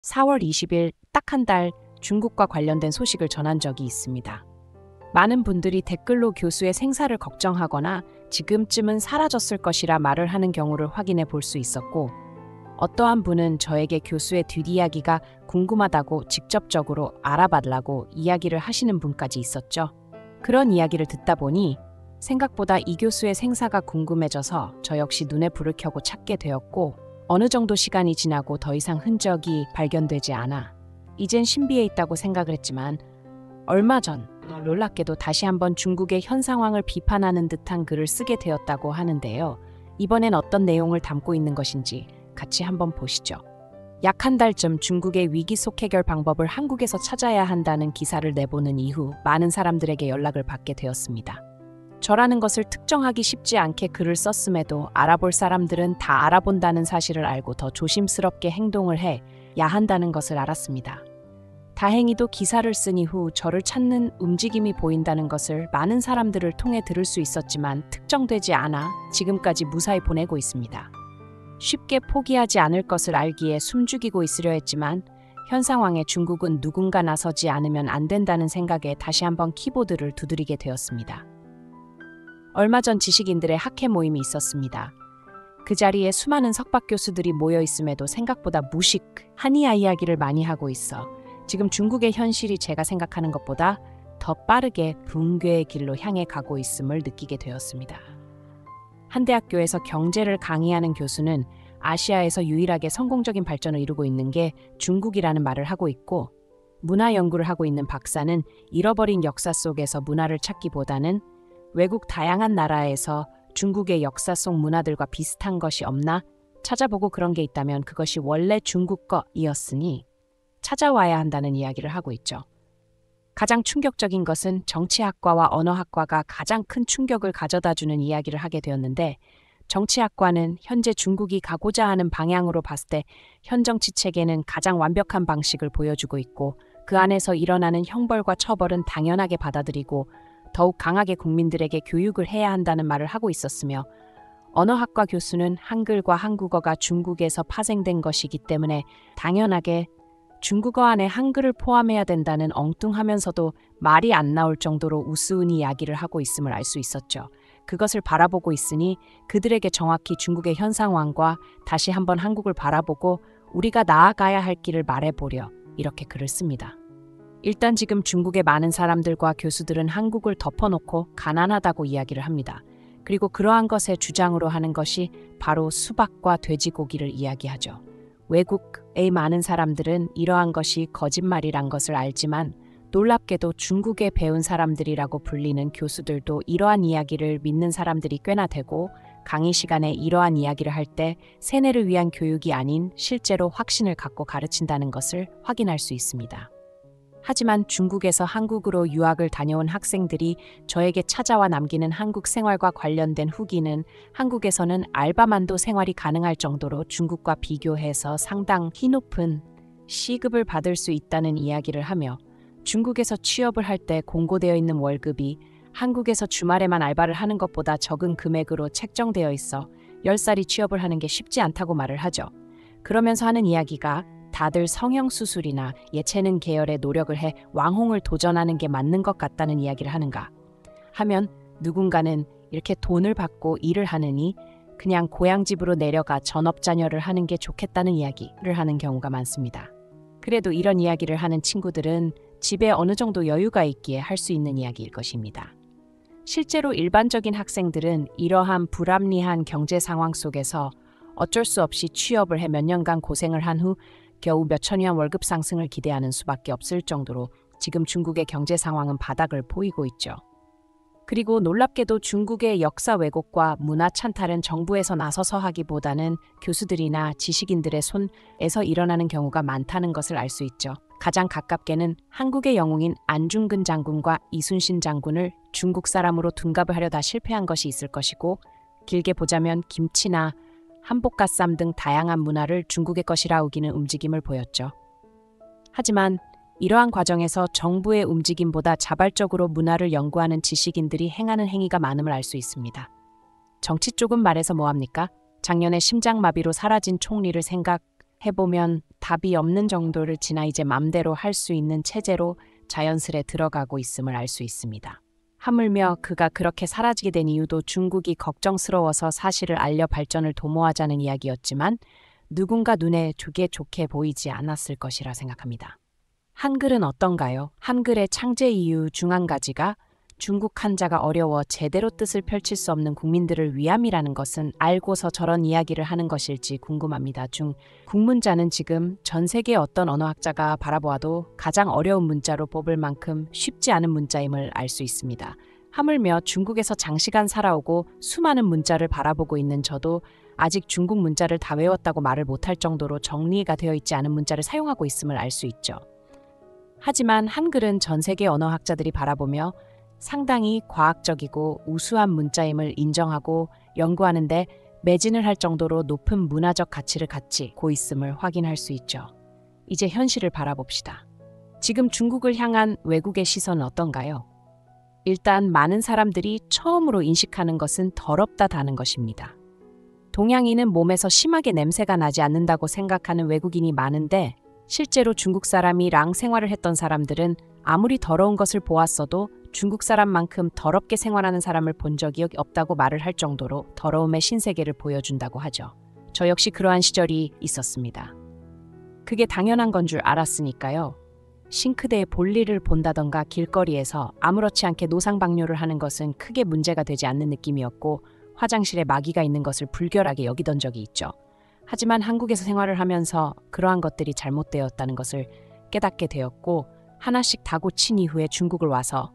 4월 20일 딱 한 달 중국과 관련된 소식을 전한 적이 있습니다. 많은 분들이 댓글로 교수의 생사를 걱정하거나 지금쯤은 사라졌을 것이라 말을 하는 경우를 확인해 볼 수 있었고, 어떠한 분은 저에게 교수의 뒷이야기가 궁금하다고 직접적으로 알아달라고 이야기를 하시는 분까지 있었죠. 그런 이야기를 듣다 보니 생각보다 이 교수의 생사가 궁금해져서 저 역시 눈에 불을 켜고 찾게 되었고, 어느 정도 시간이 지나고 더 이상 흔적이 발견되지 않아 이젠 신비해 있다고 생각을 했지만, 얼마 전 놀랍게도 다시 한번 중국의 현 상황을 비판하는 듯한 글을 쓰게 되었다고 하는데요. 이번엔 어떤 내용을 담고 있는 것인지 같이 한번 보시죠. 약 한 달쯤 중국의 위기 속 해결 방법을 한국에서 찾아야 한다는 기사를 내보는 이후 많은 사람들에게 연락을 받게 되었습니다. 저라는 것을 특정하기 쉽지 않게 글을 썼음에도 알아볼 사람들은 다 알아본다는 사실을 알고 더 조심스럽게 행동을 해야 한다는 것을 알았습니다. 다행히도 기사를 쓴 이후 저를 찾는 움직임이 보인다는 것을 많은 사람들을 통해 들을 수 있었지만 특정되지 않아 지금까지 무사히 보내고 있습니다. 쉽게 포기하지 않을 것을 알기에 숨죽이고 있으려 했지만 현 상황에 중국은 누군가 나서지 않으면 안 된다는 생각에 다시 한번 키보드를 두드리게 되었습니다. 얼마 전 지식인들의 학회 모임이 있었습니다. 그 자리에 수많은 석박 교수들이 모여 있음에도 생각보다 무식, 한의아 이야기를 많이 하고 있어 지금 중국의 현실이 제가 생각하는 것보다 더 빠르게 붕괴의 길로 향해 가고 있음을 느끼게 되었습니다. 한 대학교에서 경제를 강의하는 교수는 아시아에서 유일하게 성공적인 발전을 이루고 있는 게 중국이라는 말을 하고 있고, 문화 연구를 하고 있는 박사는 잃어버린 역사 속에서 문화를 찾기보다는 외국 다양한 나라에서 중국의 역사 속 문화들과 비슷한 것이 없나 찾아보고 그런 게 있다면 그것이 원래 중국 거이었으니 찾아와야 한다는 이야기를 하고 있죠. 가장 충격적인 것은 정치학과와 언어학과가 가장 큰 충격을 가져다주는 이야기를 하게 되었는데, 정치학과는 현재 중국이 가고자 하는 방향으로 봤을 때 현 정치 체계는 가장 완벽한 방식을 보여주고 있고, 그 안에서 일어나는 형벌과 처벌은 당연하게 받아들이고 더욱 강하게 국민들에게 교육을 해야 한다는 말을 하고 있었으며, 언어학과 교수는 한글과 한국어가 중국에서 파생된 것이기 때문에 당연하게 중국어 안에 한글을 포함해야 된다는 엉뚱하면서도 말이 안 나올 정도로 우스운 이야기를 하고 있음을 알 수 있었죠. 그것을 바라보고 있으니 그들에게 정확히 중국의 현 상황과 다시 한번 한국을 바라보고 우리가 나아가야 할 길을 말해보려 이렇게 글을 씁니다. 일단 지금 중국의 많은 사람들과 교수들은 한국을 덮어놓고 가난하다고 이야기를 합니다. 그리고 그러한 것의 주장으로 하는 것이 바로 수박과 돼지고기를 이야기하죠. 외국의 많은 사람들은 이러한 것이 거짓말이란 것을 알지만 놀랍게도 중국에 배운 사람들이라고 불리는 교수들도 이러한 이야기를 믿는 사람들이 꽤나 되고, 강의 시간에 이러한 이야기를 할 때 세뇌를 위한 교육이 아닌 실제로 확신을 갖고 가르친다는 것을 확인할 수 있습니다. 하지만 중국에서 한국으로 유학을 다녀온 학생들이 저에게 찾아와 남기는 한국 생활과 관련된 후기는 한국에서는 알바만도 생활이 가능할 정도로 중국과 비교해서 상당히 높은 시급을 받을 수 있다는 이야기를 하며, 중국에서 취업을 할 때 공고되어 있는 월급이 한국에서 주말에만 알바를 하는 것보다 적은 금액으로 책정되어 있어 10살이 취업을 하는 게 쉽지 않다고 말을 하죠. 그러면서 하는 이야기가 다들 성형수술이나 예체능 계열의 노력을 해 왕홍을 도전하는 게 맞는 것 같다는 이야기를 하는가 하면, 누군가는 이렇게 돈을 받고 일을 하느니 그냥 고향집으로 내려가 전업자녀를 하는 게 좋겠다는 이야기를 하는 경우가 많습니다. 그래도 이런 이야기를 하는 친구들은 집에 어느 정도 여유가 있기에 할 수 있는 이야기일 것입니다. 실제로 일반적인 학생들은 이러한 불합리한 경제 상황 속에서 어쩔 수 없이 취업을 해 몇 년간 고생을 한 후 겨우 몇천 위안 월급 상승을 기대하는 수밖에 없을 정도로 지금 중국의 경제 상황은 바닥을 보이고 있죠. 그리고 놀랍게도 중국의 역사 왜곡과 문화 찬탈은 정부에서 나서서 하기보다는 교수들이나 지식인들의 손에서 일어나는 경우가 많다는 것을 알 수 있죠. 가장 가깝게는 한국의 영웅인 안중근 장군과 이순신 장군을 중국 사람으로 둔갑을 하려다 실패한 것이 있을 것이고, 길게 보자면 김치나 한복갓쌈 등 다양한 문화를 중국의 것이라 우기는 움직임을 보였죠. 하지만 이러한 과정에서 정부의 움직임보다 자발적으로 문화를 연구하는 지식인들이 행하는 행위가 많음을 알 수 있습니다. 정치 쪽은 말해서 뭐합니까? 작년에 심장마비로 사라진 총리를 해보면 답이 없는 정도를 지나 이제 맘대로 할 수 있는 체제로 자연스레 들어가고 있음을 알 수 있습니다. 하물며 그가 그렇게 사라지게 된 이유도 중국이 걱정스러워서 사실을 알려 발전을 도모하자는 이야기였지만 누군가 눈에 두게 좋게 보이지 않았을 것이라 생각합니다. 한글은 어떤가요? 한글의 창제 이유 중 한 가지가 중국 한자가 어려워 제대로 뜻을 펼칠 수 없는 국민들을 위함이라는 것은 알고서 저런 이야기를 하는 것일지 궁금합니다. 국문자는 지금 전 세계 어떤 언어학자가 바라보아도 가장 어려운 문자로 뽑을 만큼 쉽지 않은 문자임을 알 수 있습니다. 하물며 중국에서 장시간 살아오고 수많은 문자를 바라보고 있는 저도 아직 중국 문자를 다 외웠다고 말을 못할 정도로 정리가 되어 있지 않은 문자를 사용하고 있음을 알 수 있죠. 하지만 한글은 전 세계 언어학자들이 바라보며 상당히 과학적이고 우수한 문자임을 인정하고 연구하는데 매진을 할 정도로 높은 문화적 가치를 갖고 있음을 확인할 수 있죠. 이제 현실을 바라봅시다. 지금 중국을 향한 외국의 시선은 어떤가요? 일단 많은 사람들이 처음으로 인식하는 것은 더럽다다는 것입니다. 동양인은 몸에서 심하게 냄새가 나지 않는다고 생각하는 외국인이 많은데 실제로 중국 사람이랑 생활을 했던 사람들은 아무리 더러운 것을 보았어도 중국 사람만큼 더럽게 생활하는 사람을 본 적이 없다고 말을 할 정도로 더러움의 신세계를 보여준다고 하죠. 저 역시 그러한 시절이 있었습니다. 그게 당연한 건 줄 알았으니까요. 싱크대에 볼일을 본다던가 길거리에서 아무렇지 않게 노상방뇨를 하는 것은 크게 문제가 되지 않는 느낌이었고 화장실에 마귀가 있는 것을 불결하게 여기던 적이 있죠. 하지만 한국에서 생활을 하면서 그러한 것들이 잘못되었다는 것을 깨닫게 되었고 하나씩 다 고친 이후에 중국을 와서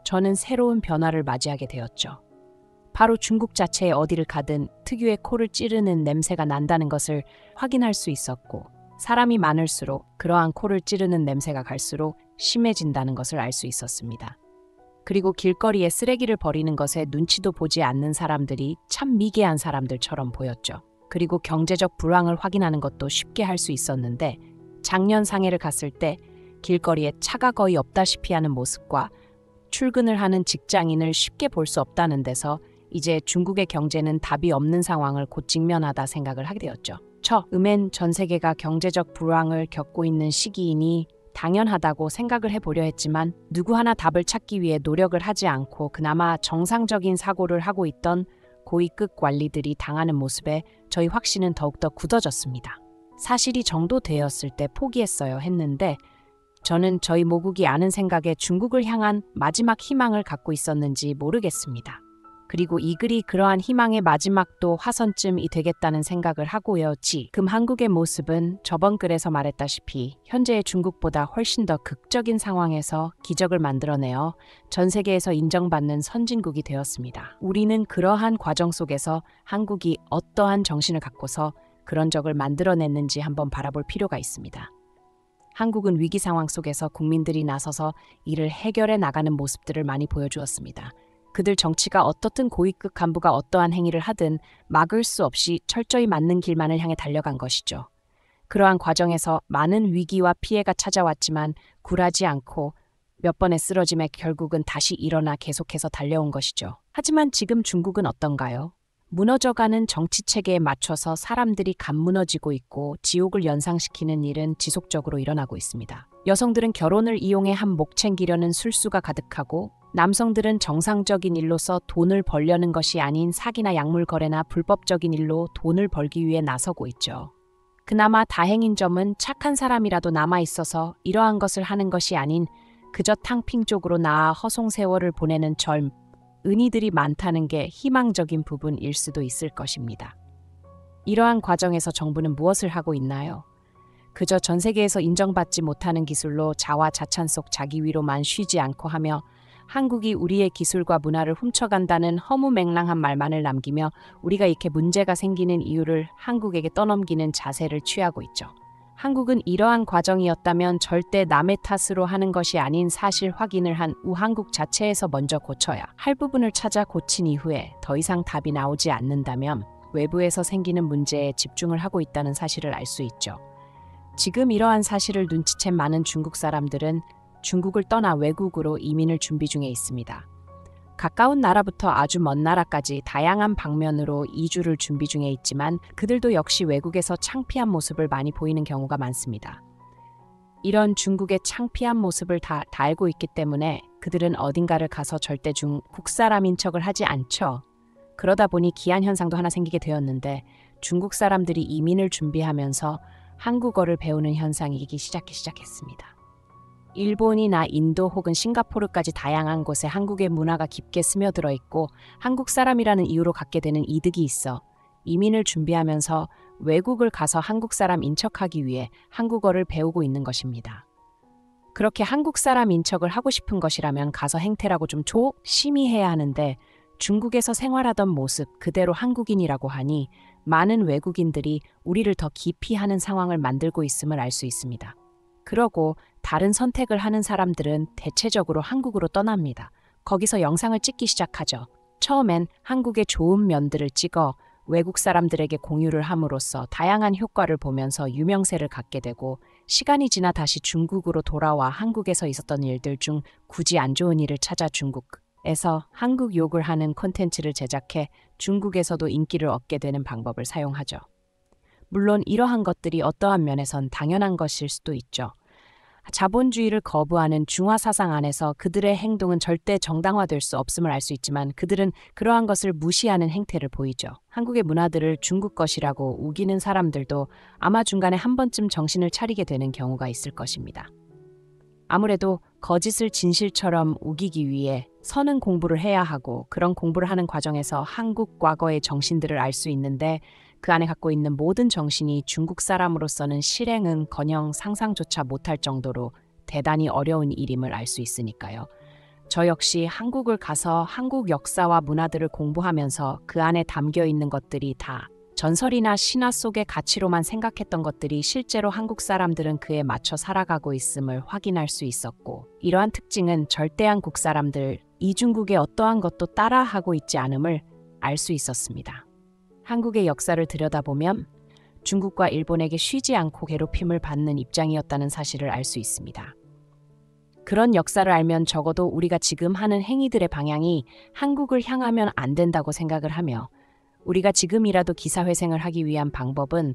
저는 새로운 변화를 맞이하게 되었죠. 바로 중국 자체에 어디를 가든 특유의 코를 찌르는 냄새가 난다는 것을 확인할 수 있었고 사람이 많을수록 그러한 코를 찌르는 냄새가 갈수록 심해진다는 것을 알 수 있었습니다. 그리고 길거리에 쓰레기를 버리는 것에 눈치도 보지 않는 사람들이 참 미개한 사람들처럼 보였죠. 그리고 경제적 불황을 확인하는 것도 쉽게 할 수 있었는데 작년 상해를 갔을 때 길거리에 차가 거의 없다시피 하는 모습과 출근을 하는 직장인을 쉽게 볼 수 없다는 데서 이제 중국의 경제는 답이 없는 상황을 곧 직면하다 생각을 하게 되었죠. 처음엔 전 세계가 경제적 불황을 겪고 있는 시기이니 당연하다고 생각을 해보려 했지만 누구 하나 답을 찾기 위해 노력을 하지 않고 그나마 정상적인 사고를 하고 있던 고위급 관리들이 당하는 모습에 저희 확신은 더욱더 굳어졌습니다. 사실이 정도되었을 때 포기했어요 했는데 저는 저희 모국이 아는 생각에 중국을 향한 마지막 희망을 갖고 있었는지 모르겠습니다. 그리고 이 글이 그러한 희망의 마지막도 화선쯤이 되겠다는 생각을 하고요. 지금 한국의 모습은 저번 글에서 말했다시피 현재의 중국보다 훨씬 더 극적인 상황에서 기적을 만들어내어 전 세계에서 인정받는 선진국이 되었습니다. 우리는 그러한 과정 속에서 한국이 어떠한 정신을 갖고서 그런 적을 만들어냈는지 한번 바라볼 필요가 있습니다. 한국은 위기 상황 속에서 국민들이 나서서 이를 해결해 나가는 모습들을 많이 보여주었습니다. 그들 정치가 어떻든 고위급 간부가 어떠한 행위를 하든 막을 수 없이 철저히 맞는 길만을 향해 달려간 것이죠. 그러한 과정에서 많은 위기와 피해가 찾아왔지만 굴하지 않고 몇 번의 쓰러짐에 결국은 다시 일어나 계속해서 달려온 것이죠. 하지만 지금 중국은 어떤가요? 무너져가는 정치체계에 맞춰서 사람들이 감무너지고 있고 지옥을 연상시키는 일은 지속적으로 일어나고 있습니다. 여성들은 결혼을 이용해 한 목 챙기려는 술수가 가득하고 남성들은 정상적인 일로서 돈을 벌려는 것이 아닌 사기나 약물 거래나 불법적인 일로 돈을 벌기 위해 나서고 있죠. 그나마 다행인 점은 착한 사람이라도 남아있어서 이러한 것을 하는 것이 아닌 그저 탕핑 쪽으로 나아 허송세월을 보내는 은희들이 많다는 게 희망적인 부분일 수도 있을 것입니다. 이러한 과정에서 정부는 무엇을 하고 있나요? 그저 전 세계에서 인정받지 못하는 기술로 자화자찬 속 자기 위로만 쉬지 않고 하며 한국이 우리의 기술과 문화를 훔쳐간다는 허무맹랑한 말만을 남기며 우리가 이렇게 문제가 생기는 이유를 한국에게 떠넘기는 자세를 취하고 있죠. 한국은 이러한 과정이었다면 절대 남의 탓으로 하는 것이 아닌 사실 확인을 한 후 한국 자체에서 먼저 고쳐야 할 부분을 찾아 고친 이후에 더 이상 답이 나오지 않는다면 외부에서 생기는 문제에 집중을 하고 있다는 사실을 알 수 있죠. 지금 이러한 사실을 눈치챈 많은 중국 사람들은 중국을 떠나 외국으로 이민을 준비 중에 있습니다. 가까운 나라부터 아주 먼 나라까지 다양한 방면으로 이주를 준비 중에 있지만 그들도 역시 외국에서 창피한 모습을 많이 보이는 경우가 많습니다. 이런 중국의 창피한 모습을 다 알고 있기 때문에 그들은 어딘가를 가서 절대 중국 사람인 척을 하지 않죠. 그러다 보니 기한 현상도 하나 생기게 되었는데 중국 사람들이 이민을 준비하면서 한국어를 배우는 현상이 시작했습니다. 일본이나 인도 혹은 싱가포르까지 다양한 곳에 한국의 문화가 깊게 스며들어 있고 한국 사람이라는 이유로 갖게 되는 이득이 있어 이민을 준비하면서 외국을 가서 한국 사람 인척하기 위해 한국어를 배우고 있는 것입니다. 그렇게 한국 사람 인척을 하고 싶은 것이라면 가서 행태라고 좀 조심히 해야 하는데 중국에서 생활하던 모습 그대로 한국인이라고 하니 많은 외국인들이 우리를 더 기피하는 상황을 만들고 있음을 알 수 있습니다. 그러고 다른 선택을 하는 사람들은 대체적으로 한국으로 떠납니다. 거기서 영상을 찍기 시작하죠. 처음엔 한국의 좋은 면들을 찍어 외국 사람들에게 공유를 함으로써 다양한 효과를 보면서 유명세를 갖게 되고 시간이 지나 다시 중국으로 돌아와 한국에서 있었던 일들 중 굳이 안 좋은 일을 찾아 중국에서 한국 욕을 하는 콘텐츠를 제작해 중국에서도 인기를 얻게 되는 방법을 사용하죠. 물론 이러한 것들이 어떠한 면에선 당연한 것일 수도 있죠. 자본주의를 거부하는 중화 사상 안에서 그들의 행동은 절대 정당화될 수 없음을 알 수 있지만 그들은 그러한 것을 무시하는 행태를 보이죠. 한국의 문화들을 중국 것이라고 우기는 사람들도 아마 중간에 한 번쯤 정신을 차리게 되는 경우가 있을 것입니다. 아무래도 거짓을 진실처럼 우기기 위해 서는 공부를 해야 하고 그런 공부를 하는 과정에서 한국 과거의 정신들을 알 수 있는데 그 안에 갖고 있는 모든 정신이 중국 사람으로서는 실행은커녕 상상조차 못할 정도로 대단히 어려운 일임을 알 수 있으니까요. 저 역시 한국을 가서 한국 역사와 문화들을 공부하면서 그 안에 담겨 있는 것들이 다 전설이나 신화 속의 가치로만 생각했던 것들이 실제로 한국 사람들은 그에 맞춰 살아가고 있음을 확인할 수 있었고 이러한 특징은 절대한 국 사람들, 이중국의 어떠한 것도 따라하고 있지 않음을 알 수 있었습니다. 한국의 역사를 들여다보면 중국과 일본에게 쉬지 않고 괴롭힘을 받는 입장이었다는 사실을 알 수 있습니다. 그런 역사를 알면 적어도 우리가 지금 하는 행위들의 방향이 한국을 향하면 안 된다고 생각을 하며 우리가 지금이라도 기사회생을 하기 위한 방법은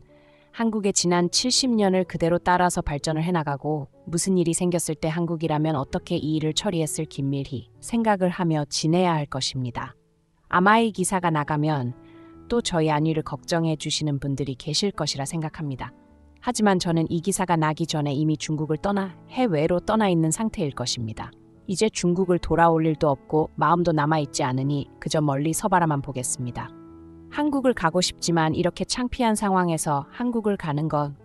한국의 지난 70년을 그대로 따라서 발전을 해나가고 무슨 일이 생겼을 때 한국이라면 어떻게 이 일을 처리했을 긴밀히 생각을 하며 지내야 할 것입니다. 아마 이 기사가 나가면 또 저희 안위를 걱정해 주시는 분들이 계실 것이라 생각합니다. 하지만 저는 이 기사가 나기 전에 이미 중국을 떠나 해외로 떠나 있는 상태일 것입니다. 이제 중국을 돌아올 일도 없고 마음도 남아있지 않으니 그저 멀리 서바라만 보겠습니다. 한국을 가고 싶지만 이렇게 창피한 상황에서 한국을 가는 건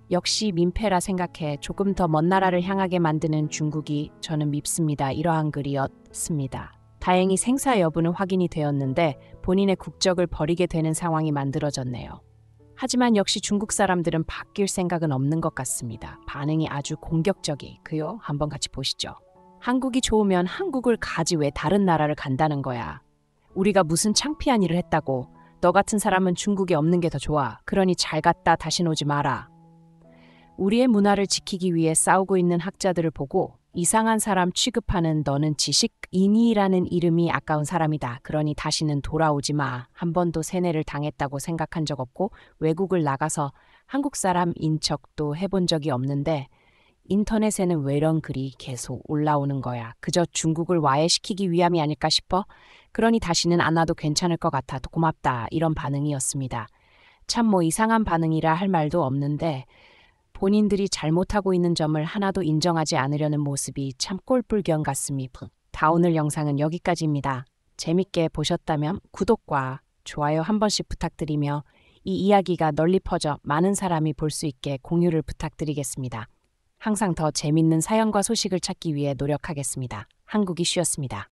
역시 민폐라 생각해 조금 더 먼 나라를 향하게 만드는 중국이 저는 밉습니다. 이러한 글이었습니다. 다행히 생사 여부는 확인이 되었는데 본인의 국적을 버리게 되는 상황이 만들어졌네요. 하지만 역시 중국 사람들은 바뀔 생각은 없는 것 같습니다. 반응이 아주 공격적이고요. 한번 같이 보시죠. 한국이 좋으면 한국을 가지 왜 다른 나라를 간다는 거야. 우리가 무슨 창피한 일을 했다고. 너 같은 사람은 중국에 없는 게 더 좋아. 그러니 잘 갔다 다시 오지 마라. 우리의 문화를 지키기 위해 싸우고 있는 학자들을 보고 이상한 사람 취급하는 너는 지식인이라는 이름이 아까운 사람이다. 그러니 다시는 돌아오지 마. 한 번도 세뇌를 당했다고 생각한 적 없고 외국을 나가서 한국 사람인 척도 해본 적이 없는데 인터넷에는 왜 이런 글이 계속 올라오는 거야. 그저 중국을 와해시키기 위함이 아닐까 싶어. 그러니 다시는 안 와도 괜찮을 것 같아. 고맙다. 이런 반응이었습니다. 참 뭐 이상한 반응이라 할 말도 없는데 본인들이 잘못하고 있는 점을 하나도 인정하지 않으려는 모습이 참 꼴불견 같습니다. 다 오늘 영상은 여기까지입니다. 재밌게 보셨다면 구독과 좋아요 한 번씩 부탁드리며 이 이야기가 널리 퍼져 많은 사람이 볼 수 있게 공유를 부탁드리겠습니다. 항상 더 재밌는 사연과 소식을 찾기 위해 노력하겠습니다. 한국 이슈였습니다.